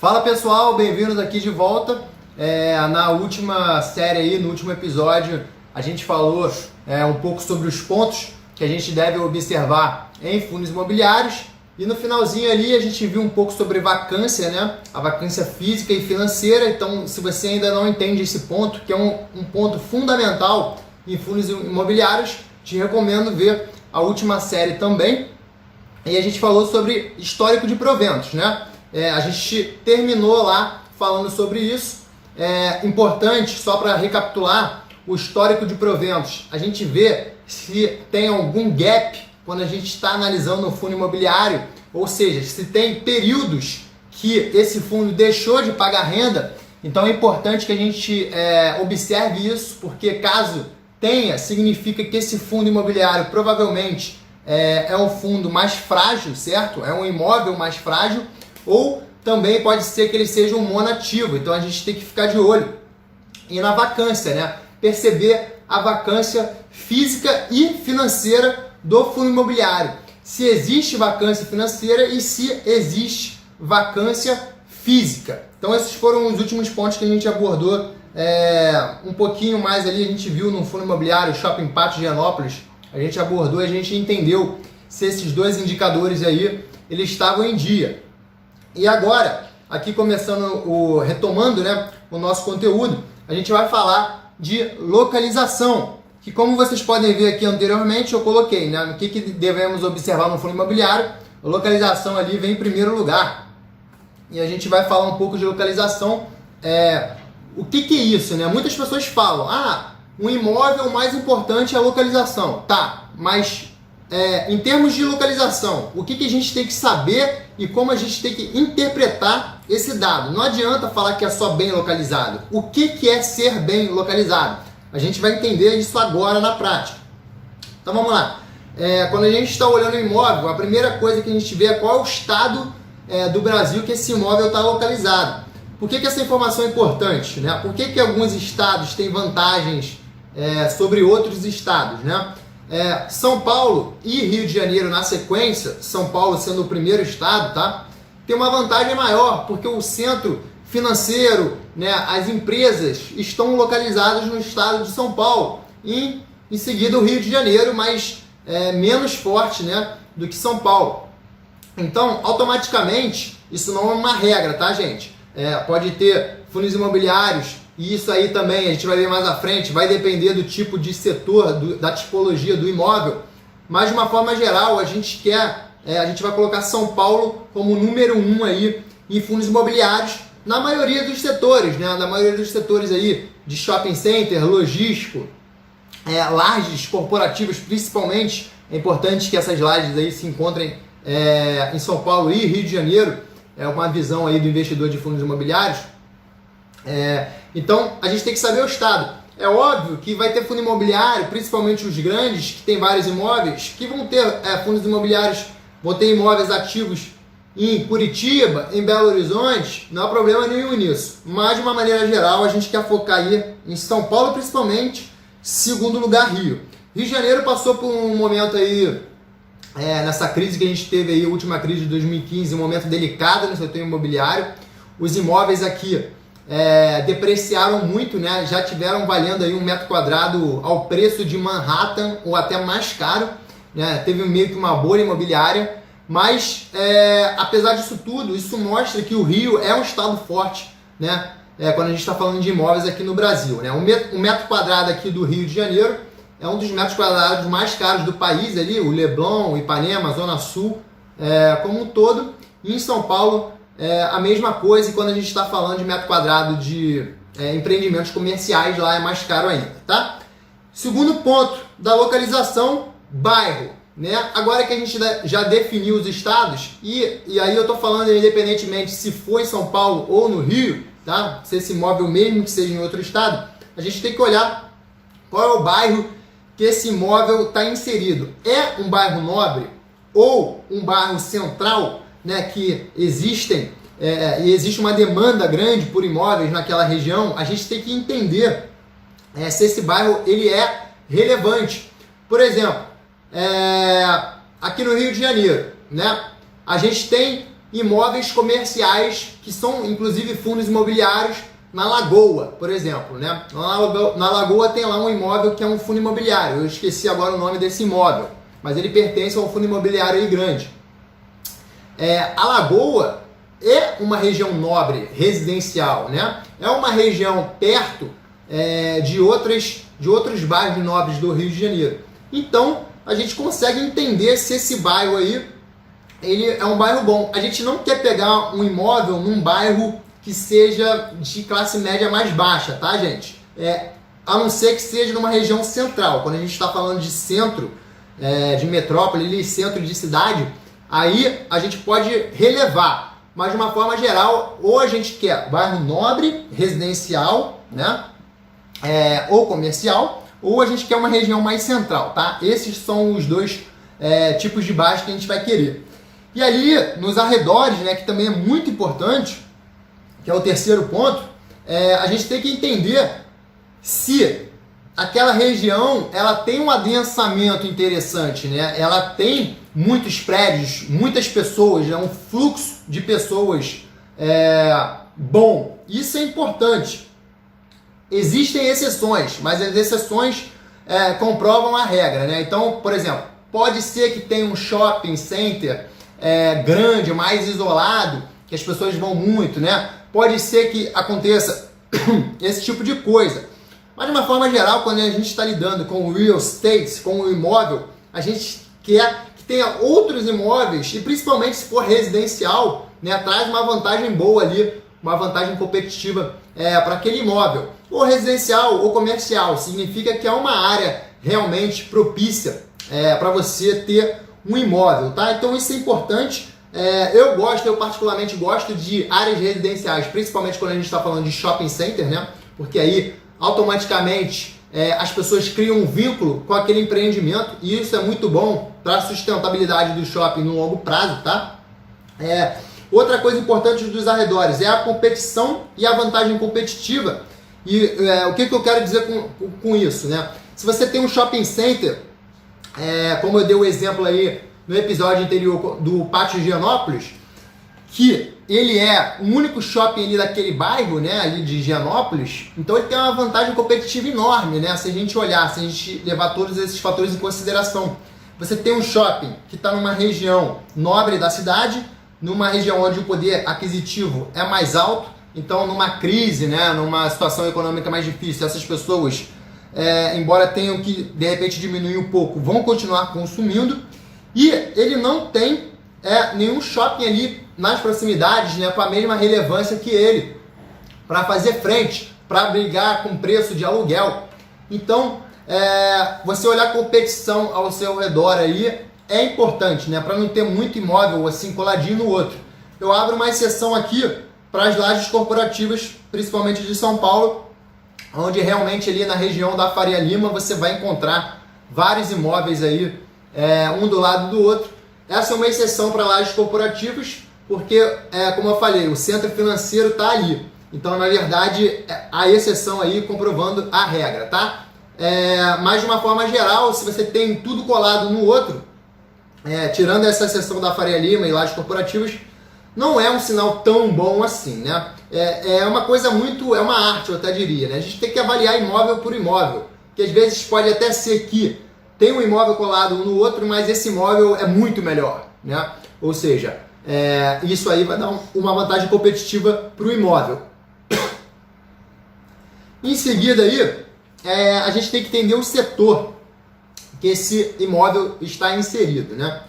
Fala pessoal, bem-vindos aqui de volta. Na última série aí, no último episódio, a gente falou um pouco sobre os pontos que a gente deve observar em fundos imobiliários. E no finalzinho ali a gente viu um pouco sobre vacância, né? A vacância física e financeira. Então, se você ainda não entende esse ponto, que é um ponto fundamental em fundos imobiliários, te recomendo ver a última série também. E a gente falou sobre histórico de proventos, né? A gente terminou lá falando sobre isso. É importante, só para recapitular, o histórico de proventos. A gente vê se tem algum gap quando a gente está analisando um fundo imobiliário, ou seja, se tem períodos que esse fundo deixou de pagar renda. Então é importante que a gente observe isso, porque caso tenha, significa que esse fundo imobiliário provavelmente é um fundo mais frágil, certo? É um imóvel mais frágil, ou também pode ser que ele seja um monoativo. Então a gente tem que ficar de olho. E na vacância, né? Perceber a vacância física e financeira do fundo imobiliário. Se existe vacância financeira e se existe vacância física. Então esses foram os últimos pontos que a gente abordou. Um pouquinho mais ali a gente viu no fundo imobiliário Shopping Pátio de Higienópolis. A gente abordou e a gente entendeu se esses dois indicadores aí eles estavam em dia. E agora, aqui retomando, né, o nosso conteúdo, a gente vai falar de localização, que como vocês podem ver aqui anteriormente, eu coloquei, né, o que devemos observar no fundo imobiliário. A localização ali vem em primeiro lugar. E a gente vai falar um pouco de localização. O que é isso, né? Muitas pessoas falam, um imóvel mais importante é a localização. Tá, mas em termos de localização, o que a gente tem que saber e como a gente tem que interpretar esse dado? Não adianta falar que é só bem localizado. O que é ser bem localizado? A gente vai entender isso agora na prática. Então vamos lá. Quando a gente está olhando o imóvel, a primeira coisa que a gente vê é qual é o estado do Brasil que esse imóvel está localizado. Por que essa informação é importante, né? Por que alguns estados têm vantagens sobre outros estados, né? São Paulo e Rio de Janeiro na sequência, São Paulo sendo o primeiro estado, tá? Tem uma vantagem maior, porque o centro financeiro, né, as empresas estão localizadas no estado de São Paulo. E em seguida o Rio de Janeiro, mas menos forte, né, do que São Paulo. Então, automaticamente, isso não é uma regra, tá, gente? Pode ter fundos imobiliários, e isso aí também, a gente vai ver mais à frente, vai depender do tipo de setor, da tipologia do imóvel. Mas de uma forma geral, a gente vai colocar São Paulo como número 1 aí em fundos imobiliários, na maioria dos setores, né? Na maioria dos setores aí de shopping center, logístico, lajes corporativas principalmente. É importante que essas lajes aí se encontrem em São Paulo e Rio de Janeiro. É uma visão aí do investidor de fundos imobiliários. Então, a gente tem que saber o estado. É óbvio que vai ter fundo imobiliário, principalmente os grandes, que tem vários imóveis, que vão ter fundos imobiliários, vão ter imóveis ativos em Curitiba, em Belo Horizonte, não há problema nenhum nisso. Mas, de uma maneira geral, a gente quer focar aí em São Paulo, principalmente, segundo lugar, Rio. Rio de Janeiro passou por um momento aí, nessa crise que a gente teve aí, a última crise de 2015, um momento delicado no setor imobiliário. Os imóveis aqui depreciaram muito, né? Já tiveram valendo aí um metro quadrado ao preço de Manhattan ou até mais caro, né? Teve meio que uma bolha imobiliária, mas apesar disso tudo, isso mostra que o Rio é um estado forte, né? Quando a gente está falando de imóveis aqui no Brasil, né? Um metro quadrado aqui do Rio de Janeiro é um dos metros quadrados mais caros do país ali, o Leblon, o Ipanema, a Zona Sul, como um todo. E em São Paulo a mesma coisa, e quando a gente está falando de metro quadrado de empreendimentos comerciais, lá é mais caro ainda, tá? Segundo ponto da localização, bairro, né? Agora que a gente já definiu os estados, e aí eu estou falando independentemente se for em São Paulo ou no Rio, tá? Se esse imóvel mesmo que seja em outro estado, a gente tem que olhar qual é o bairro que esse imóvel está inserido. É um bairro nobre ou um bairro central, né, que existe uma demanda grande por imóveis naquela região? A gente tem que entender se esse bairro ele é relevante. Por exemplo, aqui no Rio de Janeiro, né, a gente tem imóveis comerciais, que são inclusive fundos imobiliários, na Lagoa, por exemplo, né? Na Lagoa tem lá um imóvel que é um fundo imobiliário, eu esqueci agora o nome desse imóvel, mas ele pertence a um fundo imobiliário aí grande. A Lagoa é uma região nobre, residencial, né? É uma região perto de outros bairros nobres do Rio de Janeiro. Então, a gente consegue entender se esse bairro aí ele é um bairro bom. A gente não quer pegar um imóvel num bairro que seja de classe média mais baixa, tá, gente? A não ser que seja numa região central. Quando a gente está falando de centro, de metrópole, centro de cidade, aí a gente pode relevar. Mas de uma forma geral, ou a gente quer bairro nobre, residencial, né? Ou comercial, ou a gente quer uma região mais central, tá? Esses são os dois tipos de bairros que a gente vai querer. E ali, nos arredores, né, que também é muito importante, que é o terceiro ponto, a gente tem que entender se aquela região ela tem um adensamento interessante, né? Ela tem muitos prédios, muitas pessoas, um fluxo de pessoas bom. Isso é importante. Existem exceções, mas as exceções comprovam a regra, né? Então, por exemplo, pode ser que tenha um shopping center grande, mais isolado, que as pessoas vão muito, né? Pode ser que aconteça esse tipo de coisa. Mas de uma forma geral, quando a gente está lidando com o real estate, com o imóvel, a gente quer que tenha outros imóveis, e principalmente se for residencial, né, traz uma vantagem boa ali, uma vantagem competitiva para aquele imóvel. Ou residencial ou comercial, significa que é uma área realmente propícia para você ter um imóvel, tá? Então isso é importante. Eu particularmente gosto de áreas residenciais, principalmente quando a gente está falando de shopping center, né? Porque aí automaticamente as pessoas criam um vínculo com aquele empreendimento e isso é muito bom para a sustentabilidade do shopping no longo prazo, tá? Outra coisa importante dos arredores é a competição e a vantagem competitiva. E o que eu quero dizer com isso, né? Se você tem um shopping center, como eu dei o exemplo aí no episódio anterior do Pátio Higienópolis, que ele é o único shopping ali daquele bairro, né, ali de Higienópolis, então ele tem uma vantagem competitiva enorme, né, se a gente olhar, se a gente levar todos esses fatores em consideração. Você tem um shopping que está numa região nobre da cidade, numa região onde o poder aquisitivo é mais alto, então numa crise, né, numa situação econômica mais difícil, essas pessoas, embora tenham que de repente diminuir um pouco, vão continuar consumindo, e ele não tem nenhum shopping ali nas proximidades, né, com a mesma relevância que ele, para fazer frente, para brigar com preço de aluguel. Então, você olhar a competição ao seu redor aí é importante, né, para não ter muito imóvel assim coladinho no outro. Eu abro uma exceção aqui para as lajes corporativas, principalmente de São Paulo, onde realmente ali na região da Faria Lima você vai encontrar vários imóveis aí, um do lado do outro. Essa é uma exceção para lajes corporativas, porque, como eu falei, o centro financeiro está ali. Então, na verdade, a exceção aí comprovando a regra, tá? Mas de uma forma geral, se você tem tudo colado no outro, tirando essa exceção da Faria Lima e lajes corporativas, não é um sinal tão bom assim, né? É uma coisa muito, é uma arte, eu até diria, né? A gente tem que avaliar imóvel por imóvel, que às vezes pode até ser que tem um imóvel colado um no outro, mas esse imóvel é muito melhor, né? Ou seja, isso aí vai dar uma vantagem competitiva para o imóvel. Em seguida aí, a gente tem que entender o setor que esse imóvel está inserido, né?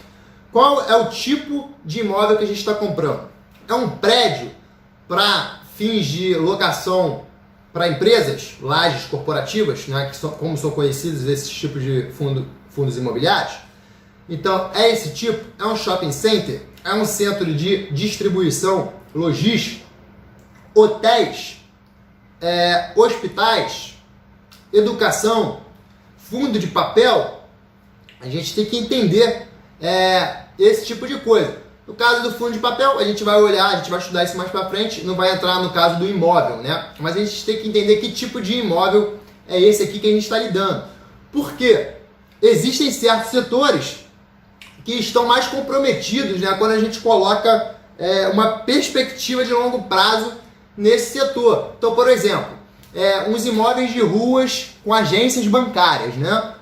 Qual é o tipo de imóvel que a gente está comprando? É um prédio para fins de locação para empresas, lajes corporativas, né, como são conhecidos esses tipos de fundos imobiliários? Então, é esse tipo? É um shopping center? É um centro de distribuição logística? Hotéis? Hospitais? Educação? Fundo de papel? A gente tem que entender esse tipo de coisa. No caso do fundo de papel, a gente vai olhar, a gente vai estudar isso mais para frente, não vai entrar no caso do imóvel, né? Mas a gente tem que entender que tipo de imóvel é esse aqui que a gente está lidando. Por quê? Existem certos setores que estão mais comprometidos, né, quando a gente coloca uma perspectiva de longo prazo nesse setor. Então, por exemplo, uns imóveis de ruas com agências bancárias, né?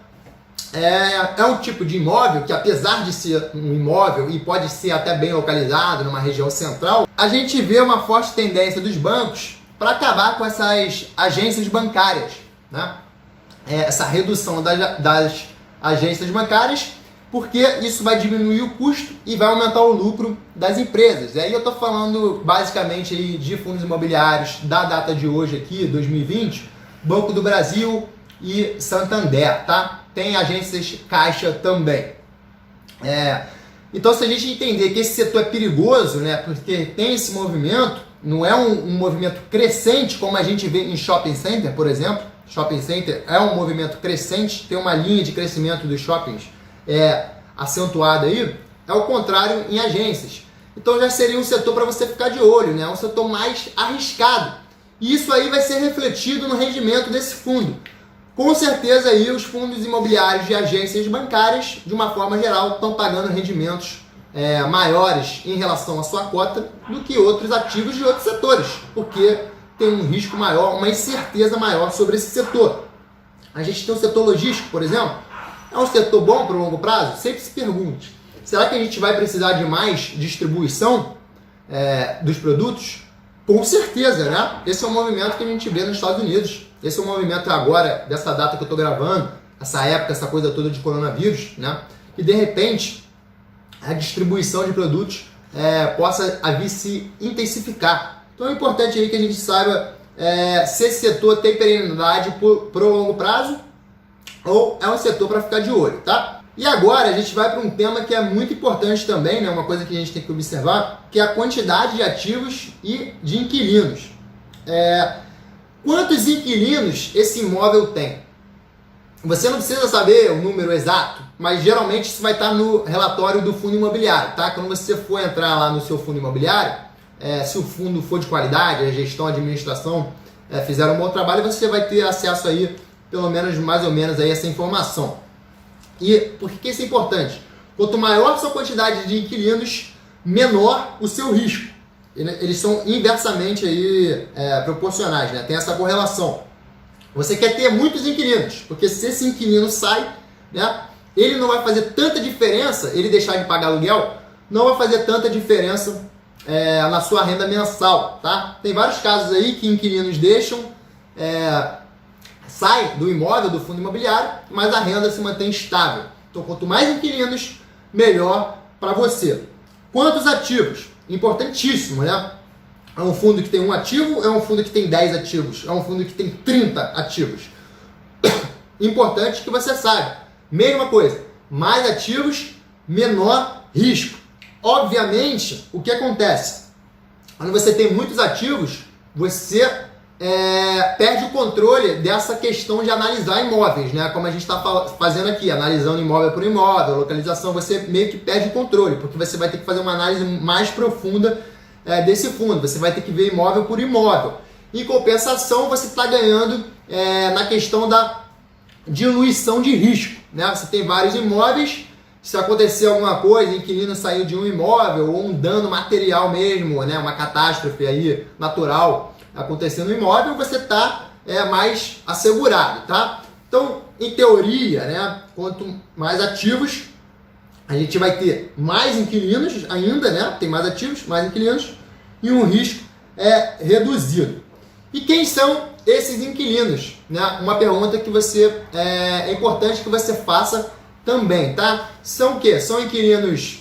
É um tipo de imóvel que, apesar de ser um imóvel e pode ser até bem localizado numa região central, a gente vê uma forte tendência dos bancos para acabar com essas agências bancárias, né? Essa redução das agências bancárias, porque isso vai diminuir o custo e vai aumentar o lucro das empresas. E aí eu estou falando basicamente aí de fundos imobiliários da data de hoje aqui, 2020, Banco do Brasil e Santander, tá? Tem agências Caixa também. Então, se a gente entender que esse setor é perigoso, né, porque tem esse movimento, não é um movimento crescente como a gente vê em shopping center, por exemplo. Shopping center é um movimento crescente, tem uma linha de crescimento dos shoppings acentuada aí. É o contrário em agências. Então já seria um setor para você ficar de olho, né? Um setor mais arriscado. E isso aí vai ser refletido no rendimento desse fundo. Com certeza aí os fundos imobiliários de agências bancárias, de uma forma geral, estão pagando rendimentos maiores em relação à sua cota do que outros ativos de outros setores, porque tem um risco maior, uma incerteza maior sobre esse setor. A gente tem o setor logístico, por exemplo, é um setor bom para o longo prazo? Sempre se pergunte, será que a gente vai precisar de mais distribuição dos produtos? Com certeza, né? Esse é um movimento que a gente vê nos Estados Unidos. Esse é um movimento agora, dessa data que eu estou gravando, essa época, essa coisa toda de coronavírus, né? Que de repente a distribuição de produtos possa vir se intensificar. Então é importante aí que a gente saiba se esse setor tem perenidade pro longo prazo ou é um setor para ficar de olho, tá? E agora a gente vai para um tema que é muito importante também, né? Uma coisa que a gente tem que observar, que é a quantidade de ativos e de inquilinos. Quantos inquilinos esse imóvel tem? Você não precisa saber o número exato, mas geralmente isso vai estar no relatório do fundo imobiliário, tá? Quando você for entrar lá no seu fundo imobiliário, se o fundo for de qualidade, a gestão, a administração fizeram um bom trabalho, você vai ter acesso aí, pelo menos, mais ou menos, aí, essa informação. E por que isso é importante? Quanto maior a sua quantidade de inquilinos, menor o seu risco. Eles são inversamente aí, proporcionais, né? Tem essa correlação. Você quer ter muitos inquilinos, porque se esse inquilino sai, né, ele não vai fazer tanta diferença, ele deixar de pagar aluguel, não vai fazer tanta diferença na sua renda mensal, tá? Tem vários casos aí que inquilinos deixam, saem do imóvel, do fundo imobiliário, mas a renda se mantém estável. Então, quanto mais inquilinos, melhor para você. Quantos ativos? Importantíssimo, né? É um fundo que tem um ativo, é um fundo que tem 10 ativos, é um fundo que tem 30 ativos. Importante que você saiba. Mesma coisa, mais ativos, menor risco. Obviamente, o que acontece? Quando você tem muitos ativos, você perde o controle dessa questão de analisar imóveis, né? Como a gente está fazendo aqui, analisando imóvel por imóvel, localização, você meio que perde o controle, porque você vai ter que fazer uma análise mais profunda desse fundo, você vai ter que ver imóvel por imóvel. Em compensação, você está ganhando na questão da diluição de risco, né? Você tem vários imóveis, se acontecer alguma coisa, inquilino saiu de um imóvel, ou um dano material mesmo, né? Uma catástrofe aí natural acontecendo no imóvel, você está mais assegurado, tá? Então, em teoria, né? Quanto mais ativos, a gente vai ter mais inquilinos ainda, né? Tem mais ativos, mais inquilinos, e um risco reduzido. E quem são esses inquilinos? Né? Uma pergunta que é importante que você faça também, tá? São o quê? São inquilinos,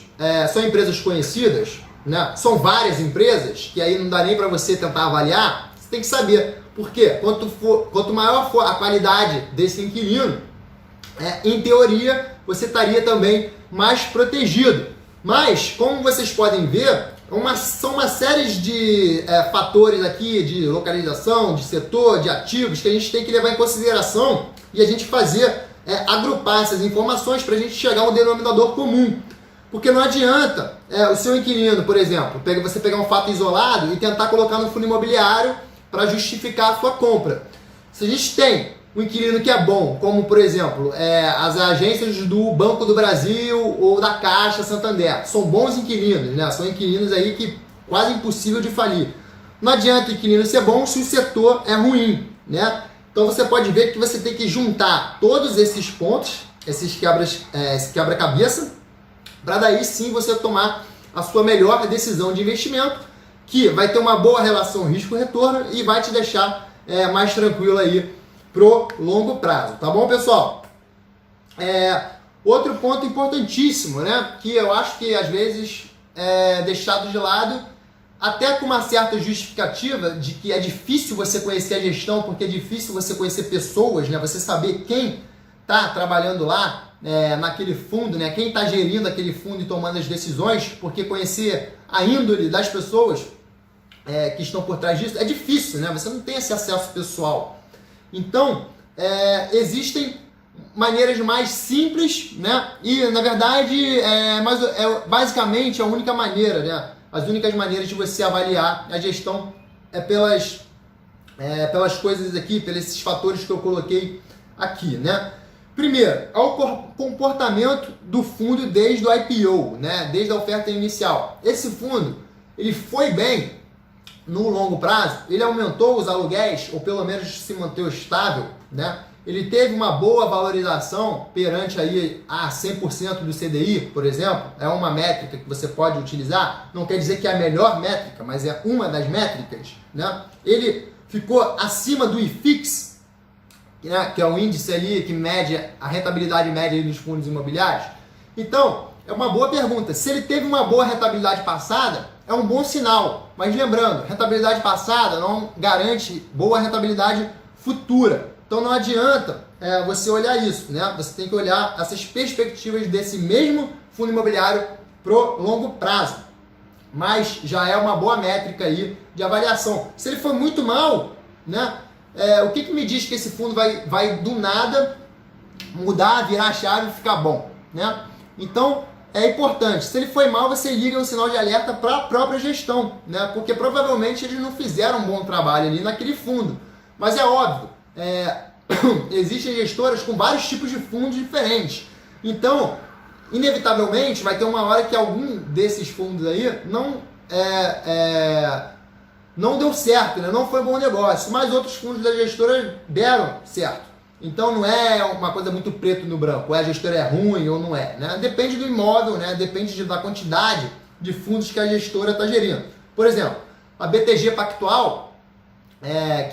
são empresas conhecidas, né? São várias empresas, que aí não dá nem para você tentar avaliar, você tem que saber. Por quê? Quanto maior for a qualidade desse inquilino, em teoria, você estaria também mais protegido. Mas, como vocês podem ver, são uma série de fatores aqui, de localização, de setor, de ativos, que a gente tem que levar em consideração e a gente fazer, agrupar essas informações para a gente chegar a um denominador comum. Porque não adianta o seu inquilino, por exemplo, você pegar um fato isolado e tentar colocar no fundo imobiliário para justificar a sua compra. Se a gente tem um inquilino que é bom, como por exemplo as agências do Banco do Brasil ou da Caixa Santander, são bons inquilinos, né? São inquilinos aí que quase impossível de falir. Não adianta o inquilino ser bom se o setor é ruim, né? Então você pode ver que você tem que juntar todos esses pontos, esse quebra-cabeça, para daí sim você tomar a sua melhor decisão de investimento, que vai ter uma boa relação risco-retorno e vai te deixar mais tranquilo aí pro longo prazo, tá bom, pessoal? Outro ponto importantíssimo, né, que eu acho que às vezes é deixado de lado, até com uma certa justificativa de que é difícil você conhecer a gestão, porque é difícil você conhecer pessoas, né, você saber quem está trabalhando lá naquele fundo, né, quem está gerindo aquele fundo e tomando as decisões, porque conhecer a índole das pessoas que estão por trás disso é difícil, né, você não tem esse acesso pessoal. Então, existem maneiras mais simples, né? E na verdade basicamente a única maneira, né? As únicas maneiras de você avaliar a gestão pelas coisas aqui, pelos esses fatores que eu coloquei aqui, né? Primeiro, ao comportamento do fundo desde o IPO, né? Desde a oferta inicial. Esse fundo, ele foi bem no longo prazo, ele aumentou os aluguéis, ou pelo menos se manteve estável, né? Ele teve uma boa valorização perante aí a 100% do CDI, por exemplo, é uma métrica que você pode utilizar, não quer dizer que é a melhor métrica, mas é uma das métricas, né? Ele ficou acima do IFIX, né? Que é o índice ali que mede a rentabilidade média dos fundos imobiliários. Então, é uma boa pergunta. Se ele teve uma boa rentabilidade passada, é um bom sinal. Mas lembrando, rentabilidade passada não garante boa rentabilidade futura. Então não adianta você olhar isso, né? Você tem que olhar essas perspectivas desse mesmo fundo imobiliário pro longo prazo. Mas já é uma boa métrica aí de avaliação. Se ele for muito mal, né? O que me diz que esse fundo vai do nada mudar, virar a chave e ficar bom, né? Então é importante. Se ele foi mal, você liga um sinal de alerta para a própria gestão, né? Porque provavelmente eles não fizeram um bom trabalho ali naquele fundo. Mas é óbvio. Existem gestoras com vários tipos de fundos diferentes. Então, inevitavelmente, vai ter uma hora que algum desses fundos aí não deu certo, né? Não foi bom negócio. Mas outros fundos da gestora deram certo. Então, não é uma coisa muito preto no branco. Ou a gestora é ruim ou não é, né? Depende do imóvel, né? Depende da quantidade de fundos que a gestora está gerindo. Por exemplo, a BTG Pactual,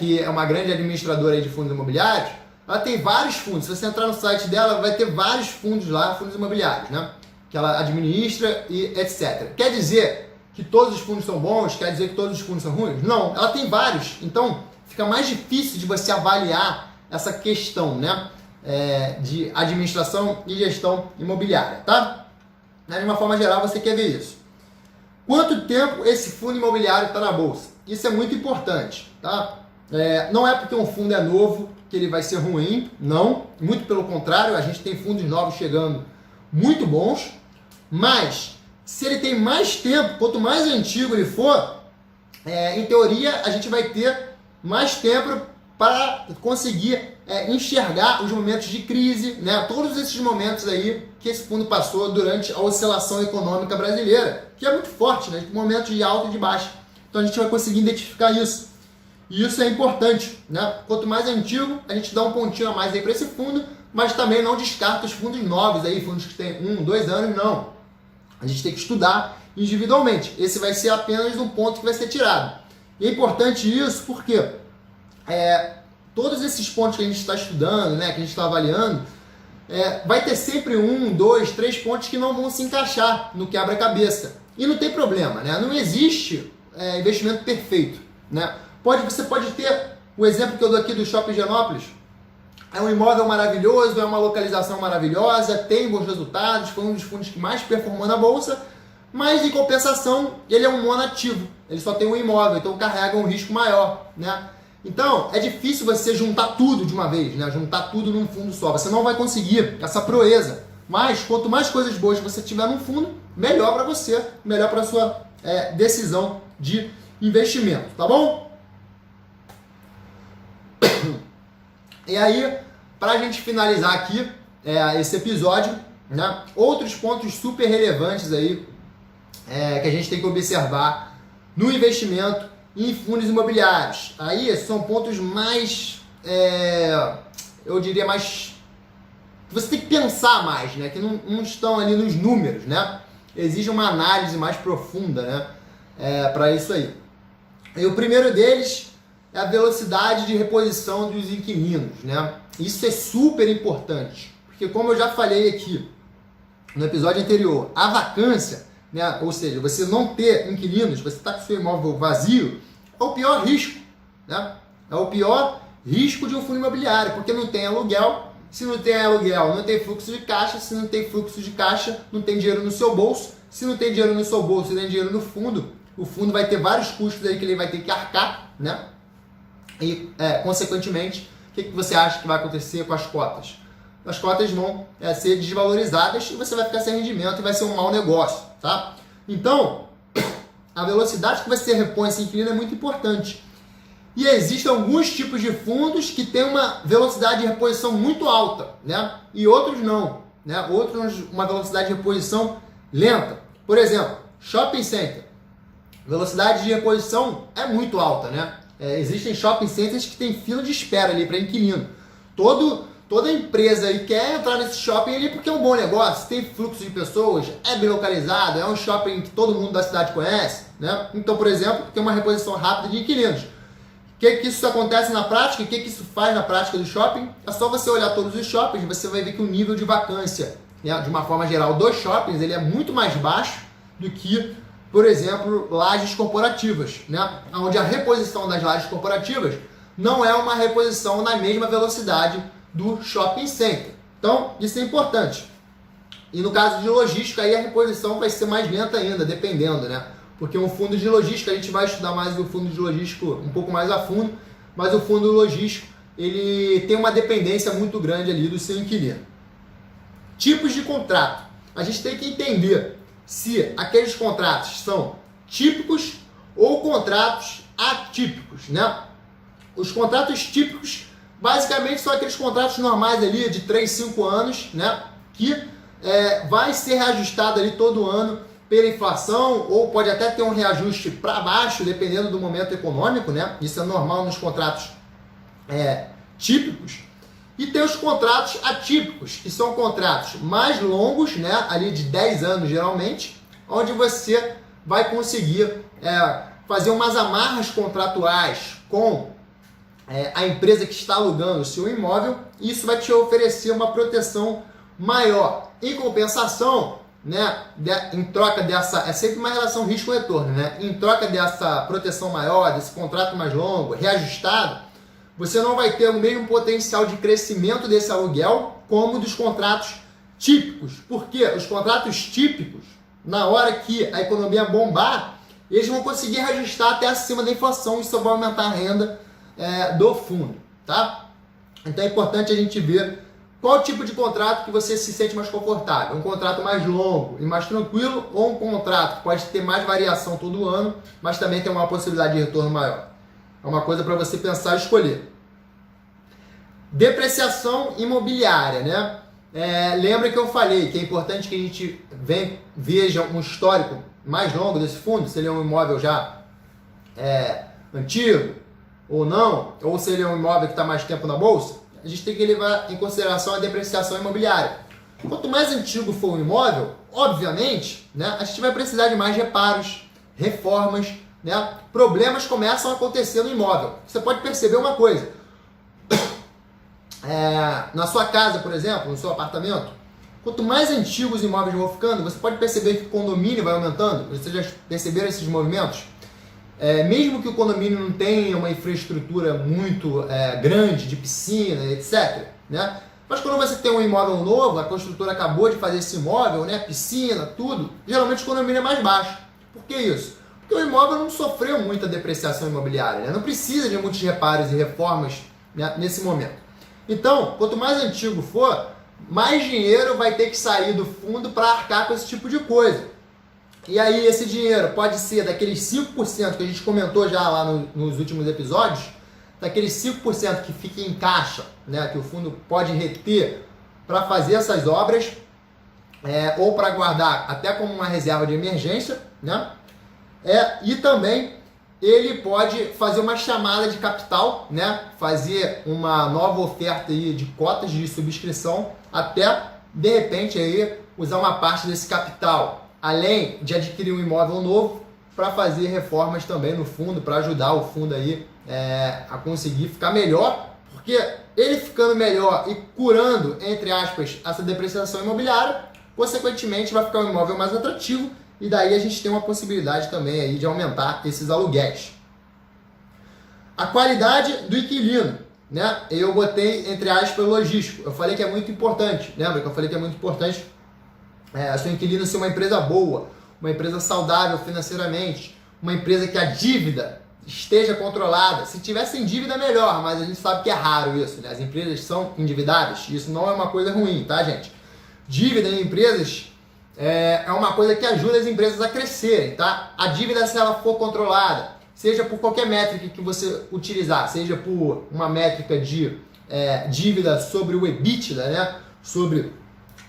que é uma grande administradora de fundos imobiliários, ela tem vários fundos. Se você entrar no site dela, vai ter vários fundos lá, fundos imobiliários, né? Que ela administra e etc. Quer dizer que todos os fundos são bons? Quer dizer que todos os fundos são ruins? Não, ela tem vários. Então, fica mais difícil de você avaliar essa questão, né? De administração e gestão imobiliária, tá? De uma forma geral, você quer ver isso. Quanto tempo esse fundo imobiliário está na bolsa? Isso é muito importante, tá? Não é porque um fundo é novo que ele vai ser ruim, não. Muito pelo contrário, a gente tem fundos novos chegando muito bons, mas se ele tem mais tempo, quanto mais antigo ele for, em teoria a gente vai ter mais tempo para conseguir enxergar os momentos de crise, né? Todos esses momentos aí que esse fundo passou durante a oscilação econômica brasileira, que é muito forte, né? Momentos de alta e de baixa. Então a gente vai conseguir identificar isso. E isso é importante, né? Quanto mais antigo, a gente dá um pontinho a mais aí para esse fundo, mas também não descarta os fundos novos aí, fundos que têm 1, 2 anos, não. A gente tem que estudar individualmente. Esse vai ser apenas um ponto que vai ser tirado. E é importante isso porque todos esses pontos que a gente está estudando, né, que a gente está avaliando, vai ter sempre 1, 2, 3 pontos que não vão se encaixar no quebra-cabeça. E não tem problema, né? Não existe investimento perfeito, né? Você pode ter o exemplo que eu dou aqui do Shopping Higienópolis. É um imóvel maravilhoso, é uma localização maravilhosa, tem bons resultados, foi um dos fundos que mais performou na bolsa, mas em compensação ele é um monativo, ele só tem um imóvel, então carrega um risco maior, né? Então é difícil você juntar tudo de uma vez, né? Juntar tudo num fundo só, você não vai conseguir essa proeza. Mas quanto mais coisas boas você tiver num fundo, melhor para você, melhor para a sua decisão de investimento, tá bom? E aí, para a gente finalizar aqui esse episódio, né, outros pontos super relevantes aí que a gente tem que observar no investimento em fundos imobiliários. Aí são pontos mais, eu diria mais, você tem que pensar mais, né? Que não estão ali nos números, né? Exige uma análise mais profunda, né? Para isso aí. E o primeiro deles é a velocidade de reposição dos inquilinos, né? Isso é super importante, porque como eu já falei aqui no episódio anterior, a vacância, né? Ou seja, você não ter inquilinos, você está com seu imóvel vazio, é o pior risco, né? É o pior risco de um fundo imobiliário, porque não tem aluguel. Se não tem aluguel, não tem fluxo de caixa. Se não tem fluxo de caixa, não tem dinheiro no seu bolso. Se não tem dinheiro no seu bolso e tem dinheiro no fundo, o fundo vai ter vários custos aí que ele vai ter que arcar, né? E, consequentemente, o que você acha que vai acontecer com as cotas? As cotas vão ser desvalorizadas e você vai ficar sem rendimento e vai ser um mau negócio, tá? Então, a velocidade que você repõe esse inquilino é muito importante. E existem alguns tipos de fundos que têm uma velocidade de reposição muito alta, né? E outros não, né? Outros uma velocidade de reposição lenta. Por exemplo, shopping center. Velocidade de reposição é muito alta, né? Existem shopping centers que têm fila de espera ali para inquilino. Toda empresa aí quer entrar nesse shopping ali porque é um bom negócio, tem fluxo de pessoas, é bem localizado, é um shopping que todo mundo da cidade conhece, né? Então, por exemplo, tem uma reposição rápida de inquilinos. O que isso acontece na prática? O que isso faz na prática do shopping? É só você olhar todos os shoppings, você vai ver que o nível de vacância, né, de uma forma geral, dos shoppings, ele é muito mais baixo do que, por exemplo, lajes corporativas, né? Onde a reposição das lajes corporativas não é uma reposição na mesma velocidade do shopping center. Então, isso é importante. E no caso de logística, aí a reposição vai ser mais lenta ainda, dependendo, né? Porque um fundo de logística, a gente vai estudar mais o fundo de logístico um pouco mais a fundo, mas o fundo logístico, ele tem uma dependência muito grande ali do seu inquilino. Tipos de contrato. A gente tem que entender se aqueles contratos são típicos ou contratos atípicos, né? Os contratos típicos, basicamente, são aqueles contratos normais ali de 3, 5 anos, né? Que vai ser reajustado ali todo ano pela inflação, ou pode até ter um reajuste para baixo, dependendo do momento econômico, né? Isso é normal nos contratos típicos. E tem os contratos atípicos, que são contratos mais longos, né? Ali de 10 anos, geralmente, onde você vai conseguir fazer umas amarras contratuais com a empresa que está alugando o seu imóvel. E isso vai te oferecer uma proteção maior. Em compensação, né, em troca dessa, é sempre uma relação risco-retorno, né? Em troca dessa proteção maior, desse contrato mais longo, reajustado, você não vai ter o mesmo potencial de crescimento desse aluguel como dos contratos típicos. Porque os contratos típicos, na hora que a economia bombar, eles vão conseguir reajustar até acima da inflação, isso vai aumentar a renda do fundo, tá? Então é importante a gente ver qual tipo de contrato que você se sente mais confortável. Um contrato mais longo e mais tranquilo, ou um contrato que pode ter mais variação todo ano, mas também tem uma possibilidade de retorno maior. É uma coisa para você pensar e escolher. Depreciação imobiliária, né? Lembra que eu falei que é importante que a gente veja um histórico mais longo desse fundo, se ele é um imóvel já antigo ou não, ou se ele é um imóvel que está mais tempo na bolsa. A gente tem que levar em consideração a depreciação imobiliária. Quanto mais antigo for o imóvel, obviamente, né, a gente vai precisar de mais reparos, reformas, né? Problemas começam a acontecer no imóvel. Você pode perceber uma coisa. Na sua casa, por exemplo, no seu apartamento, quanto mais antigos os imóveis vão ficando, você pode perceber que o condomínio vai aumentando. Vocês já perceberam esses movimentos? Mesmo que o condomínio não tenha uma infraestrutura muito grande, de piscina, etc., né? Mas quando você tem um imóvel novo, a construtora acabou de fazer esse imóvel, né? Piscina, tudo, geralmente o condomínio é mais baixo. Por que isso? Porque o imóvel não sofreu muita depreciação imobiliária, né? Não precisa de muitos reparos e reformas, né, nesse momento. Então, quanto mais antigo for, mais dinheiro vai ter que sair do fundo para arcar com esse tipo de coisa. E aí esse dinheiro pode ser daqueles 5% que a gente comentou já lá nos últimos episódios, daqueles 5% que fica em caixa, né, que o fundo pode reter para fazer essas obras, ou para guardar até como uma reserva de emergência, né? E também ele pode fazer uma chamada de capital, né? Fazer uma nova oferta aí de cotas de subscrição, até de repente aí usar uma parte desse capital, além de adquirir um imóvel novo, para fazer reformas também no fundo, para ajudar o fundo aí a conseguir ficar melhor, porque ele ficando melhor e curando, entre aspas, essa depreciação imobiliária, consequentemente vai ficar um imóvel mais atrativo, e daí a gente tem uma possibilidade também aí de aumentar esses aluguéis. A qualidade do inquilino, né? Eu botei entre aspas logístico. Eu falei que é muito importante, lembra que eu falei que é muito importante seu inquilino ser uma empresa boa, uma empresa saudável financeiramente, uma empresa que a dívida esteja controlada. Se tiver sem dívida, melhor, mas a gente sabe que é raro isso, né? As empresas são endividadas, isso não é uma coisa ruim, tá, gente? Dívida em empresas é uma coisa que ajuda as empresas a crescerem, tá? A dívida, se ela for controlada, seja por qualquer métrica que você utilizar, seja por uma métrica de dívida sobre o EBITDA, né? Sobre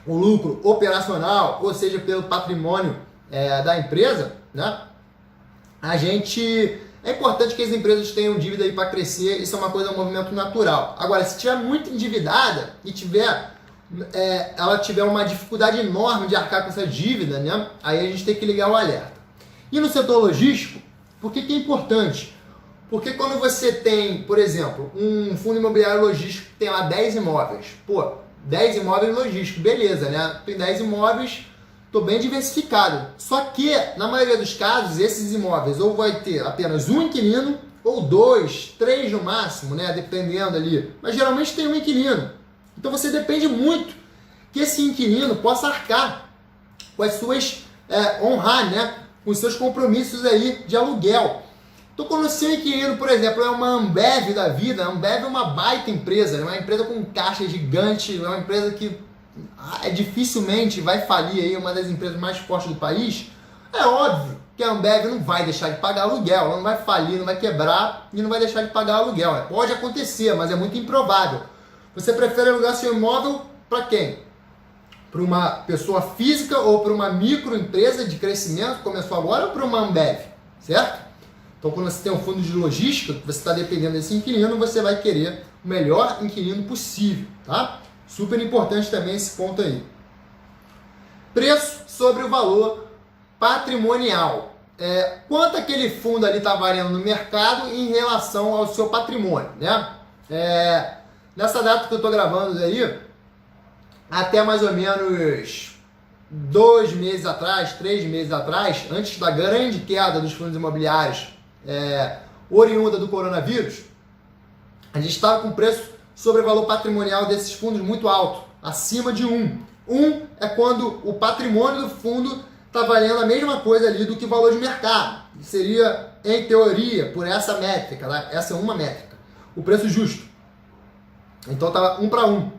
o lucro operacional, ou seja, pelo patrimônio da empresa, né? É importante que as empresas tenham dívida aí para crescer, isso é uma coisa, um movimento natural. Agora, se estiver muito endividada e ela tiver uma dificuldade enorme de arcar com essa dívida, né? Aí a gente tem que ligar o alerta. E no setor logístico, por que é importante? Porque quando você tem, por exemplo, um fundo imobiliário logístico que tem lá 10 imóveis, 10 imóveis logísticos, beleza, né? Tem 10 imóveis, estou bem diversificado. Só que, na maioria dos casos, esses imóveis ou vai ter apenas um inquilino, ou 2, 3 no máximo, né? Dependendo ali. Mas geralmente tem um inquilino. Então você depende muito que esse inquilino possa arcar com as suas, honrar, né? Com os seus compromissos aí de aluguel. Então quando o seu inquilino, por exemplo, é uma Ambev da vida, a Ambev é uma baita empresa, é uma empresa com caixa gigante, é uma empresa que dificilmente vai falir aí, uma das empresas mais fortes do país, é óbvio que a Ambev não vai deixar de pagar aluguel, ela não vai falir, não vai quebrar e não vai deixar de pagar aluguel. Pode acontecer, mas é muito improvável. Você prefere alugar seu imóvel para quem? Para uma pessoa física ou para uma microempresa de crescimento que começou agora ou para uma Ambev, certo? Então, quando você tem um fundo de logística, você está dependendo desse inquilino, você vai querer o melhor inquilino possível, tá? Super importante também esse ponto aí. Preço sobre o valor patrimonial. Quanto aquele fundo ali está variando no mercado em relação ao seu patrimônio, né? Nessa data que eu estou gravando aí, até mais ou menos 2 meses atrás, 3 meses atrás, antes da grande queda dos fundos imobiliários oriunda do coronavírus, a gente estava com preço sobre o valor patrimonial desses fundos muito alto, acima de 1. 1 é quando o patrimônio do fundo está valendo a mesma coisa ali do que o valor de mercado. Seria, em teoria, por essa métrica, né? Essa é uma métrica, o preço justo. Então estava 1 para 1.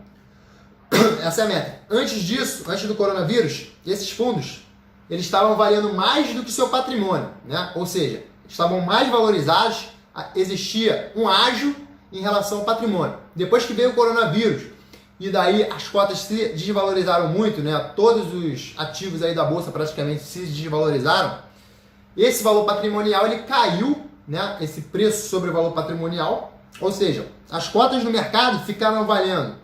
Essa é a métrica. Antes disso, antes do coronavírus, esses fundos eles estavam valendo mais do que seu patrimônio, né? Ou seja, estavam mais valorizados, existia um ágio em relação ao patrimônio. Depois que veio o coronavírus, e daí as cotas se desvalorizaram muito, né? Todos os ativos aí da bolsa praticamente se desvalorizaram. Esse valor patrimonial ele caiu, né? Esse preço sobre o valor patrimonial, ou seja, as cotas no mercado ficaram valendo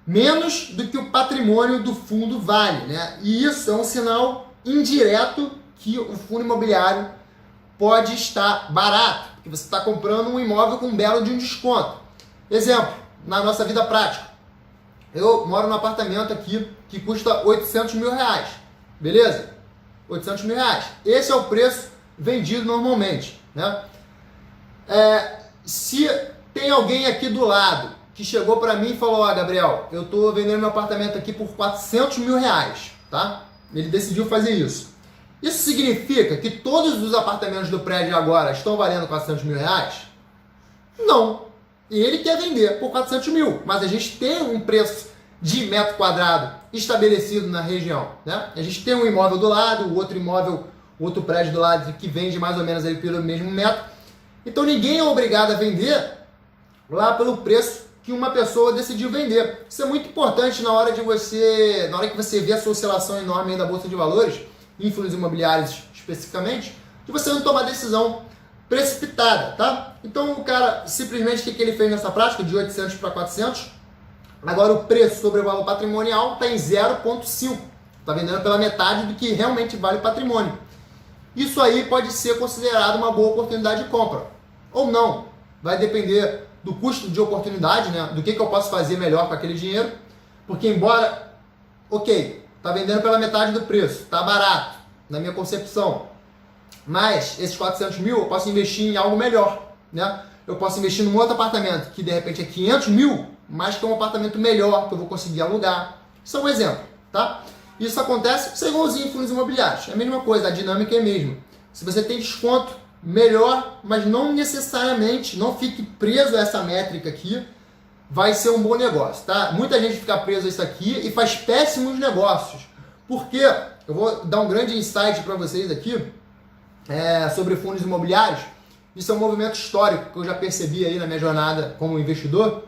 menos do que o patrimônio do fundo vale, né? E isso é um sinal indireto que o fundo imobiliário pode estar barato, porque você está comprando um imóvel com um belo de um desconto. Exemplo, na nossa vida prática, eu moro num apartamento aqui que custa 800 mil reais, beleza? 800 mil reais. Esse é o preço vendido normalmente, né? Se tem alguém aqui do lado que chegou para mim e falou, Gabriel, eu estou vendendo meu apartamento aqui por 400 mil reais, tá? Ele decidiu fazer isso. Isso significa que todos os apartamentos do prédio agora estão valendo 400 mil reais? Não. E ele quer vender por 400 mil, mas a gente tem um preço de metro quadrado estabelecido na região, né? A gente tem um imóvel do lado, o outro imóvel, outro prédio do lado que vende mais ou menos ali pelo mesmo metro. Então ninguém é obrigado a vender lá pelo preço que uma pessoa decidiu vender. Isso é muito importante na hora que você vê essa oscilação enorme aí da Bolsa de Valores, em fundos imobiliários especificamente, de você não tomar decisão precipitada, tá? Então o cara, simplesmente, o que ele fez nessa prática, de 800 para 400, agora o preço sobre o valor patrimonial está em 0,5, está vendendo pela metade do que realmente vale o patrimônio. Isso aí pode ser considerado uma boa oportunidade de compra, ou não, vai depender do custo de oportunidade, né? Do que eu posso fazer melhor com aquele dinheiro, porque embora, ok, está vendendo pela metade do preço, está barato, na minha concepção, mas esses 400 mil eu posso investir em algo melhor, né? Eu posso investir num outro apartamento que de repente é 500 mil, mas que é um apartamento melhor, que eu vou conseguir alugar. Isso é um exemplo, tá? Isso acontece, isso é igualzinho em fundos imobiliários, é a mesma coisa, a dinâmica é a mesma. Se você tem desconto, melhor, mas não necessariamente, não fique preso a essa métrica aqui, vai ser um bom negócio, tá? Muita gente fica preso a isso aqui e faz péssimos negócios. Por quê? Eu vou dar um grande insight para vocês aqui sobre fundos imobiliários. Isso é um movimento histórico que eu já percebi aí na minha jornada como investidor,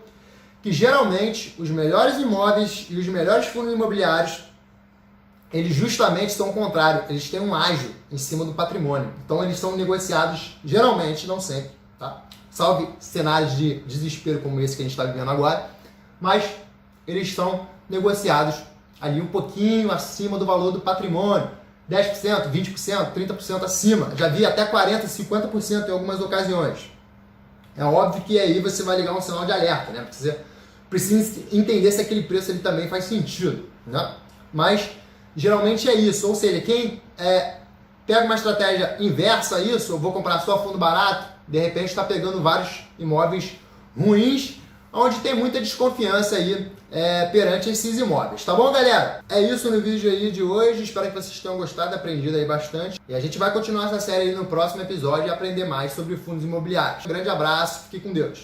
que geralmente os melhores imóveis e os melhores fundos imobiliários, eles justamente são o contrário, eles têm um ágio em cima do patrimônio. Então eles são negociados, geralmente, não sempre, tá? Salve cenários de desespero como esse que a gente está vivendo agora, mas eles são negociados ali um pouquinho acima do valor do patrimônio, 10%, 20%, 30% acima. Já vi até 40%, 50% em algumas ocasiões. É óbvio que aí você vai ligar um sinal de alerta, né? Precisa entender se aquele preço ele também faz sentido, né? Mas geralmente é isso, ou seja, quem pega uma estratégia inversa a isso, eu vou comprar só fundo barato, de repente está pegando vários imóveis ruins, onde tem muita desconfiança aí perante esses imóveis. Tá bom, galera? É isso no vídeo aí de hoje, espero que vocês tenham gostado, aprendido aí bastante. E a gente vai continuar essa série aí no próximo episódio e aprender mais sobre fundos imobiliários. Um grande abraço, fique com Deus.